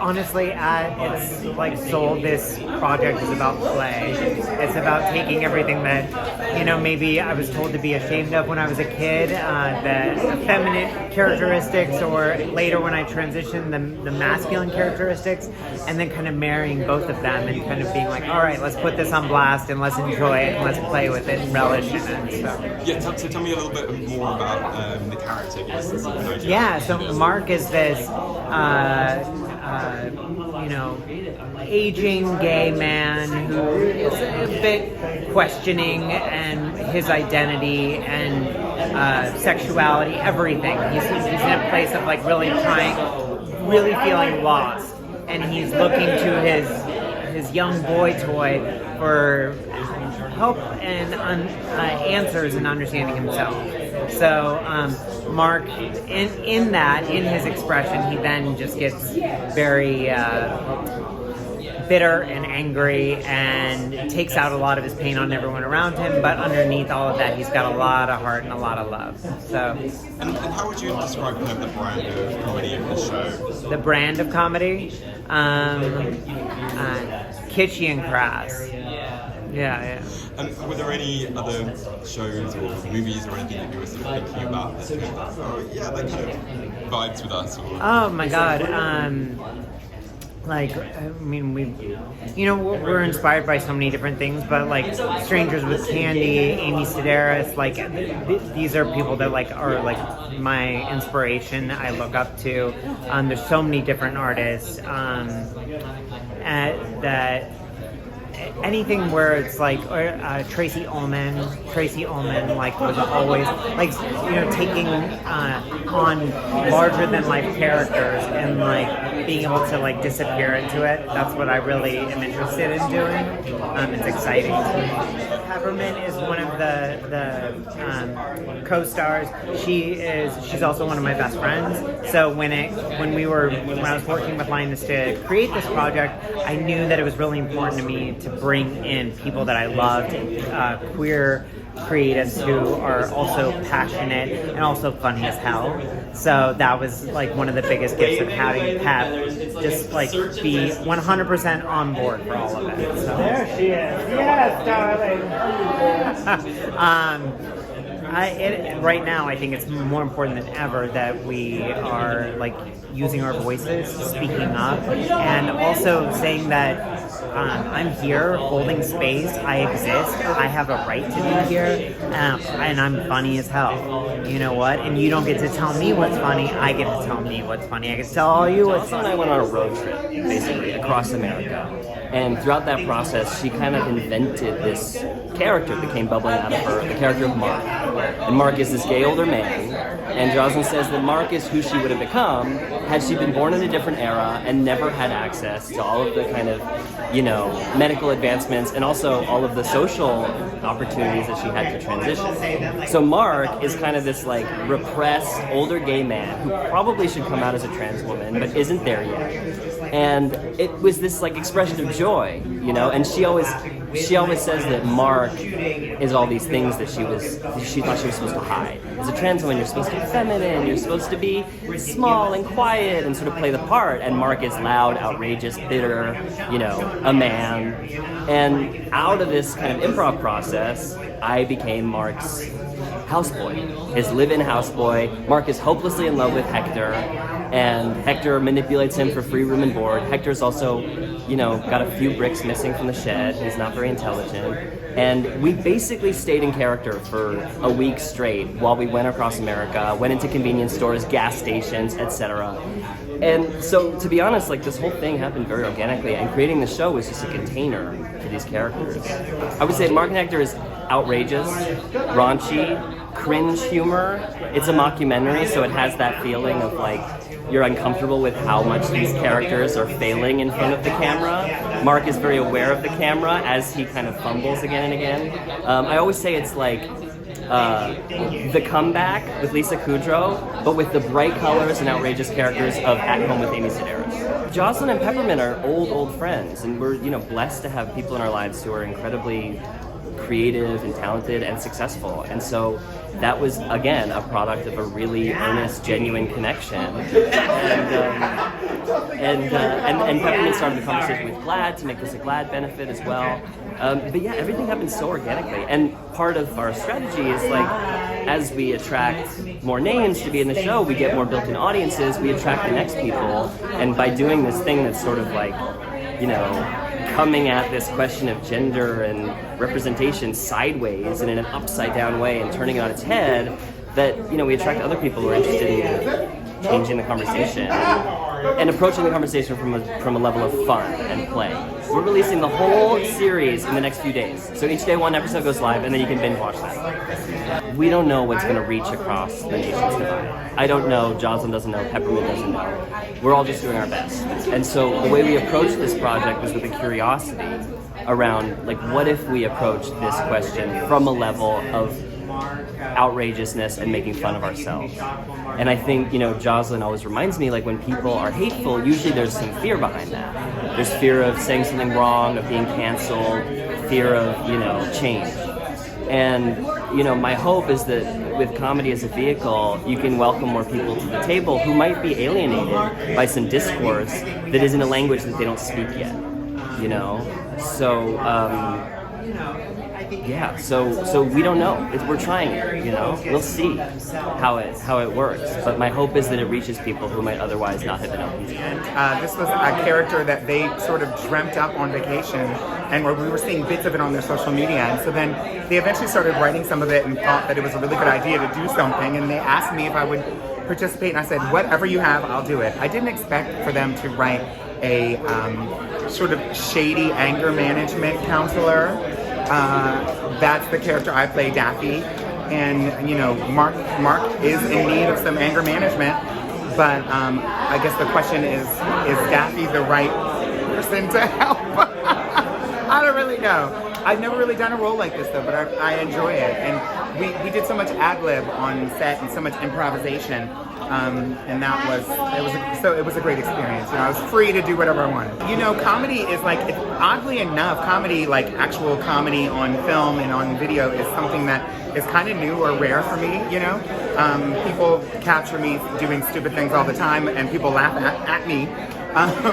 Honestly, it's like soul. This project is about play. It's about taking everything that, maybe I was told to be ashamed of when I was a kid, the feminine characteristics, or later when I transitioned, the masculine characteristics, and then kind of marrying both of them and kind of being like, all right, let's put this on blast and let's enjoy it and let's play with it and relish in it. So. Yeah, so tell me a little bit more about the character. Yeah, so Marque is this, aging gay man who is a bit questioning and his identity and sexuality, everything. He's in a place of like really feeling lost, and he's looking to his young boy toy for help and answers in understanding himself. So Marque, in his expression, he then just gets very bitter and angry and takes out a lot of his pain on everyone around him, but underneath all of that, he's got a lot of heart and a lot of love. So. And how would you describe kind of the brand of comedy of the show? The brand of comedy? Kitschy and crass. Yeah. And were there any other shows or movies or anything that you were sort of thinking about that kind of vibes with us? Oh my God. We're inspired by so many different things, but like Strangers with Candy, Amy Sedaris, like these are people that are my inspiration. I look up to. There's so many different artists that. Anything where it's like Tracy Ullman was always taking on larger than life characters and being able to disappear into it. That's what I really am interested in doing. It's exciting. Peppermint is one of the co-stars. She's also one of my best friends. So when I was working with Linus to create this project, I knew that it was really important to me to bring in people that I loved, queer creatives who are also passionate and also funny as hell. So that was one of the biggest gifts of having Pep just be 100% on board for all of it. So. There she is. Yes, darling. Right now, I think it's more important than ever that we are using our voices, speaking up, and also saying that I'm here holding space. I exist. I have a right to be here, and I'm funny as hell. You know what? And you don't get to tell me what's funny. I get to tell me what's funny. I get to tell all you what's funny. Joslyn and I went on a road trip, basically, across America. And throughout that process, she kind of invented this character that came bubbling out of her, the character of Marque. And Marque is this gay older man, and Joslyn says that Marque is who she would have become had she been born in a different era and never had access to all of the kind of, medical advancements and also all of the social opportunities that she had to transition. So Marque is kind of this repressed older gay man who probably should come out as a trans woman, but isn't there yet. And it was this expression of joy, and she always says that Marque is all these things that she thought she was supposed to hide. As a trans woman, you're supposed to be feminine, you're supposed to be small and quiet and sort of play the part, and Marque is loud, outrageous, bitter, a man. And out of this kind of improv process, I became Marque's houseboy, his live-in houseboy. Marque is hopelessly in love with Hector, and Hector manipulates him for free room and board. Hector's also, got a few bricks missing from the shed. He's not very intelligent. And we basically stayed in character for a week straight while we went across America, went into convenience stores, gas stations, etc. And so, to be honest, this whole thing happened very organically, and creating the show was just a container for these characters. I would say Marque and Hector is outrageous, raunchy, cringe humor. It's a mockumentary, so it has that feeling of you're uncomfortable with how much these characters are failing in front of the camera. Marque is very aware of the camera as he kind of fumbles again and again. I always say it's The Comeback with Lisa Kudrow, but with the bright colors and outrageous characters of At Home with Amy Sedaris. Joslyn and Peppermint are old friends, and we're blessed to have people in our lives who are incredibly creative and talented and successful. And so that was, again, a product of a really earnest, genuine connection. And Peppermint started the conversation with GLAAD to make this a GLAAD benefit as well. But yeah, everything happened so organically. And part of our strategy is like, as we attract more names to be in the show, we get more built-in audiences, we attract the next people. And by doing this thing that's sort of like, you know, coming at this question of gender and representation sideways and in an upside down way and turning it on its head, that, you know, we attract other people who are interested in changing the conversation and approaching the conversation from a level of fun and play. We're releasing the whole series in the next few days. So each day one episode goes live and then you can binge watch that. We don't know what's going to reach across the nation's divide. I don't know, Joslyn doesn't know, Peppermint doesn't know. We're all just doing our best. And so the way we approached this project was with a curiosity around, like, what if we approached this question from a level of outrageousness and making fun of ourselves. And I think, you know, Joslyn always reminds me, like, when people are hateful, usually there's some fear behind that. There's fear of saying something wrong, of being canceled, fear of, you know, change. And, you know, my hope is that with comedy as a vehicle, you can welcome more people to the table who might be alienated by some discourse that is in a language that they don't speak yet, you know? So, yeah, so we don't know. We're trying it, you know? We'll see how it works. But my hope is that it reaches people who might otherwise not have been open to it. This was a character that they sort of dreamt up on vacation, and where we were seeing bits of it on their social media. And so then they eventually started writing some of it and thought that it was a really good idea to do something. And they asked me if I would participate, and I said, whatever you have, I'll do it. I didn't expect for them to write a sort of shady anger management counselor. That's the character I play, Daffy, and, you know, Marque is in need of some anger management, but I guess the question is Daffy the right person to help? I don't really know. I've never really done a role like this though, but I enjoy it, and we did so much ad-lib on set and so much improvisation. And it was a great experience. You know, I was free to do whatever I wanted. You know, comedy is like, oddly enough, comedy, like actual comedy on film and on video, is something that is kind of new or rare for me, you know? People capture me doing stupid things all the time and people laugh at me.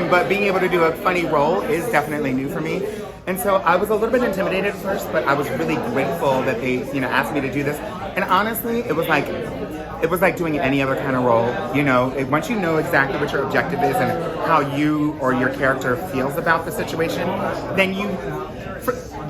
But being able to do a funny role is definitely new for me. And so I was a little bit intimidated at first, but I was really grateful that they, you know, asked me to do this. And honestly, it was like doing any other kind of role, you know. Once you know exactly what your objective is and how you or your character feels about the situation, then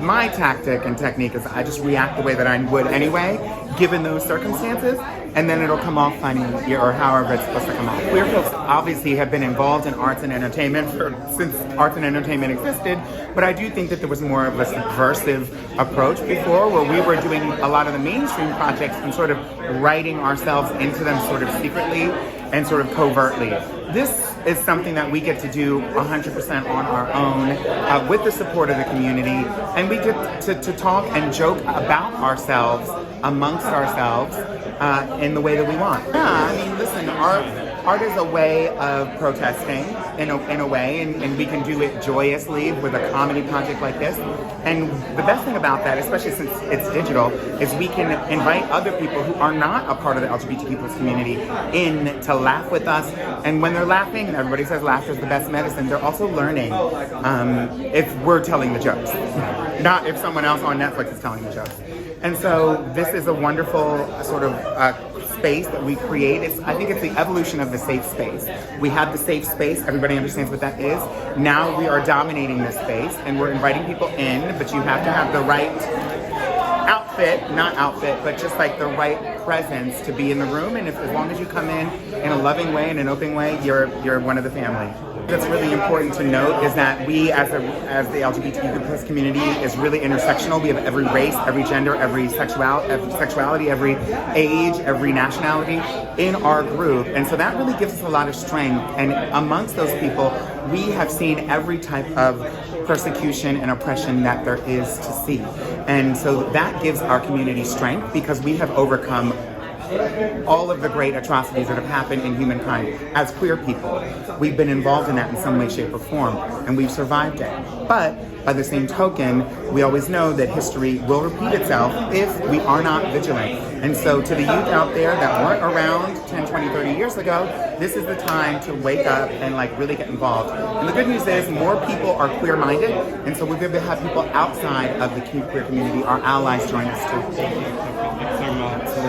my tactic and technique is I just react the way that I would anyway, given those circumstances, and then it'll come off funny or however it's supposed to come off. Queer folks obviously have been involved in arts and entertainment since arts and entertainment existed, but I do think that there was more of a subversive approach before, where we were doing a lot of the mainstream projects and sort of writing ourselves into them sort of secretly and sort of covertly. This is something that we get to do 100% on our own with the support of the community, and we get to talk and joke about ourselves amongst ourselves in the way that we want. Yeah, I mean, listen, art is a way of protesting in a way, and we can do it joyously with a comedy project like this. And the best thing about that, especially since it's digital, is we can invite other people who are not a part of the LGBTQ plus community in to laugh with us. And when they're laughing, and everybody says laughter is the best medicine, they're also learning if we're telling the jokes, not if someone else on Netflix is telling the jokes. And so this is a wonderful sort of space that we create. I think it's the evolution of the safe space. We have the safe space. Everybody understands what that is. Now we are dominating this space, and we're inviting people in, but you have to have the right outfit, but just like the right presence to be in the room. And as long as you come in a loving way and an open way, you're one of the family. That's really important to note is that we, as the LGBTQ plus community, is really intersectional. We have every race, every gender, every sexuality, every age, every nationality in our group. And so that really gives us a lot of strength. And amongst those people, we have seen every type of persecution and oppression that there is to see. And so that gives our community strength, because we have overcome all of the great atrocities that have happened in humankind. As queer people, we've been involved in that in some way, shape, or form, and we've survived it. But by the same token, we always know that history will repeat itself if we are not vigilant. And so to the youth out there that weren't around 10, 20, 30 years ago, this is the time to wake up and like really get involved. And the good news is more people are queer-minded, and so we're going to have people outside of the queer community, our allies, join us too. Thank you so much.